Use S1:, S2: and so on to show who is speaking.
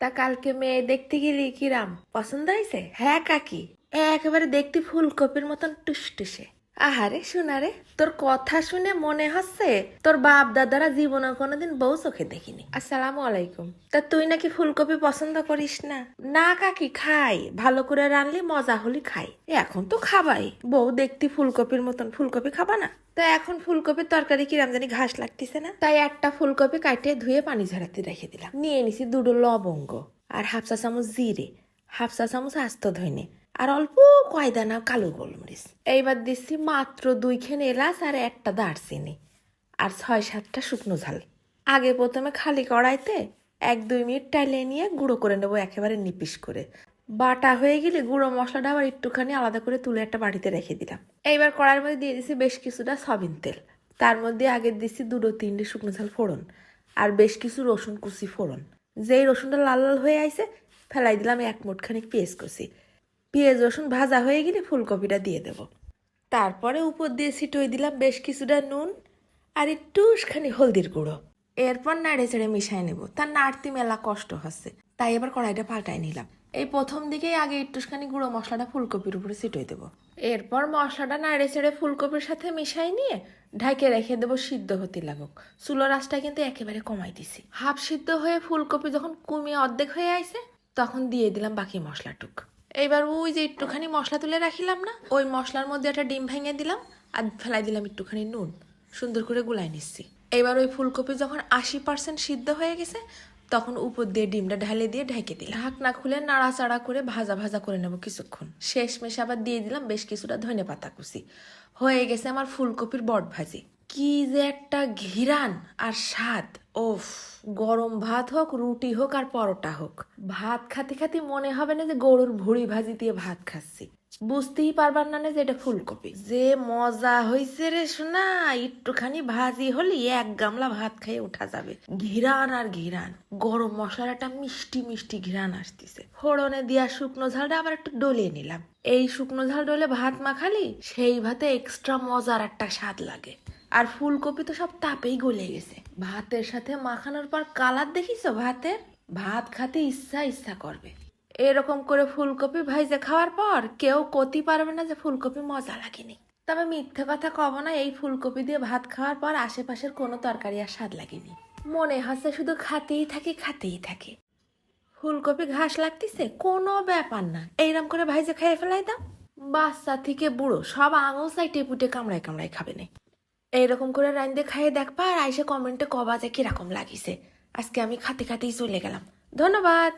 S1: তা কালকে মেয়ে দেখতে গেলি কিরাম পছন্দ হয়েছে? হ্যাঁ কাকি, একেবারে দেখতে ফুলকপির মতন টুসটুসে। আহারে সোনারে, তোর কথা শুনে মনে হচ্ছে তোর বাপ দাদারা জীবনে কোনোদিন বউ চোখে দেখিনি। আসসালামু আলাইকুম। তা তুই নাকি ফুলকপি পছন্দ করিস না? না কাকি, খাই, ভালো করে রানলে মজা হলে খাই। এখন তো খাবাই, বউ দেখতে ফুলকপির মতন, ফুলকপি খাবা না? তা এখন ফুলকপির তরকারি কিরাম জানি ঘাস লাগতেছে না, তাই একটা ফুলকপি কাটে ধুয়ে পানি ঝরাতে রেখে দিলাম। নিয়ে নিছি দুটো লবঙ্গ, আর হাফ চা চামচ জিরে, হাফ চা চামচ আস্ত ধইনে, আর অল্প কয়দানা কালো গোলমরিচ। এইবার দিচ্ছি মাত্র 2 এলাচ আর একটা দারচিনি, আর 6-7টা শুকনো ঝাল। আগে প্রথমে খালি কড়াইতে 1-2 মিনিট টাইলে নিয়ে গুঁড়ো করে নেবো, একেবারে নিপিস করে। বাটা হয়ে গেলে গুঁড়ো মশলাটা আবার একটুখানি আলাদা করে তুলে একটা বাটিতে রেখে দিলাম। এইবার কড়াইয়ের মধ্যে দিয়ে দিচ্ছি বেশ কিছুটা সয়াবিন তেল। তার মধ্যে আগে দিচ্ছি 2-3টে শুকনো ঝাল ফোড়ন, আর বেশ কিছু রসুন কুচি ফোড়ন। যেই রসুনটা লাল লাল হয়ে আইছে, ফেলাই দিলাম 1 মুঠখানি পেঁয়াজ কুচি। পেঁয়াজ রসুন ভাজা হয়ে গেলে ফুলকপিটা দিয়ে দেব। তারপরে উপর দিয়ে ছিটিয়ে দিলাম বেশ কিছুটা নুন আর একটুখানি হলদির গুঁড়ো। এরপর নাড়ে চেড়ে মিশাই নেব। তার নাড়তি মেলা কষ্ট হচ্ছে, তাই এবার কড়াইটা পাল্টাই নিলাম। এই প্রথম দিকেই আগে একটুখানি গুঁড়ো মশলাটা ফুলকপির উপরে ছিটিয়ে দেবো। এরপর মশলাটা নাড়ে চেড়ে ফুলকপির সাথে মিশাই নিয়ে ঢাকে রেখে দেবো সিদ্ধ হতে লাগুক। চুলোর আঁচটা কিন্তু একেবারে কমাই দিছি। হাফ সিদ্ধ হয়ে ফুলকপি যখন কমিয়ে অর্ধেক হয়ে আইছে, তখন দিয়ে দিলাম বাকি মশলাটুক। এইবার ওই যে একটুখানি মশলা তুলে রাখিলাম না, ওই মশলার মধ্যে একটা ডিম ভেঙে দিলাম আর ফেলাই দিলাম একটুখানি নুন। সুন্দর করে গুলাই নিচ্ছি। এবার ওই ফুলকপি যখন 80% সিদ্ধ হয়ে গেছে, তখন উপর দিয়ে ডিমটা ঢালে দিয়ে ঢেকে দিলাম। ঢাকনা খুলে নাড়াচাড়া করে ভাজা ভাজা করে নেবো কিছুক্ষণ। শেষমেশ আবার দিয়ে দিলাম বেশ কিছুটা ধনে পাতা কুচি। হয়ে গেছে আমার ফুলকপির বট ভাজি। কি যে একটা ঘিরান আর স্বাদ! ওফ! গরম ভাত হোক, রুটি হোক আর পরোটা হোক, ভাত খাতে খাতে মনে হবে না যে গরুর ভুড়ি ভাজি দিয়ে ভাত খাচ্ছি। বুঝতেই পারবার না যে এটা ফুলকপি। যে মজা হইছে রে সোনা, একটুখানি ভাজি হলে 1 গামলা ভাত খেয়ে উঠা যাবে। ঘিরান আর ঘিরান, গরম মশলাটা মিষ্টি মিষ্টি ঘিরান আসতেছে। ফোড়নে দিয়া শুকনো ঝালটা আবার একটু ডলিয়ে নিলাম। এই শুকনো ঝাল ডলে ভাত মাখালি সেই ভাতে এক্সট্রা মজার একটা স্বাদ লাগে। আর ফুলকপি তো সব তাপেই গলে গেছে। ভাতের সাথে মাখানোর পর কালার দেখিস ভাতের, ভাত খেতে ইচ্ছা ইচ্ছা করবে। এরকম করে ফুলকপি ভাইজে খাওয়ার পর কেউ কতি পারবে না যে ফুলকপি মজা লাগেনি। তবে মিথ্যে কথা কব না, এই ফুলকপি দিয়ে ভাত খাওয়ার পর আশেপাশের কোনো তরকারি আর স্বাদ লাগেনি। মনে হচ্ছে শুধু খাতেই থাকি খাতেই থাকি। ফুলকপি ঘাস লাগতেছে, কোনো ব্যাপার না, এইরকম করে ভাইজে খেয়ে ফেলাই দাও। বাচ্চা থেকে বুড়ো সব আঙুল সাইটে পুটে কামড়ায় কামড়ায় খাবে না। এইরকম করে রাইন্দে খাইয়ে দেখবা আর আইসে কমেন্টে কবা যে কিরকম লাগিছে। আজকে আমি খাতে খাতেই চলে গেলাম। ধন্যবাদ।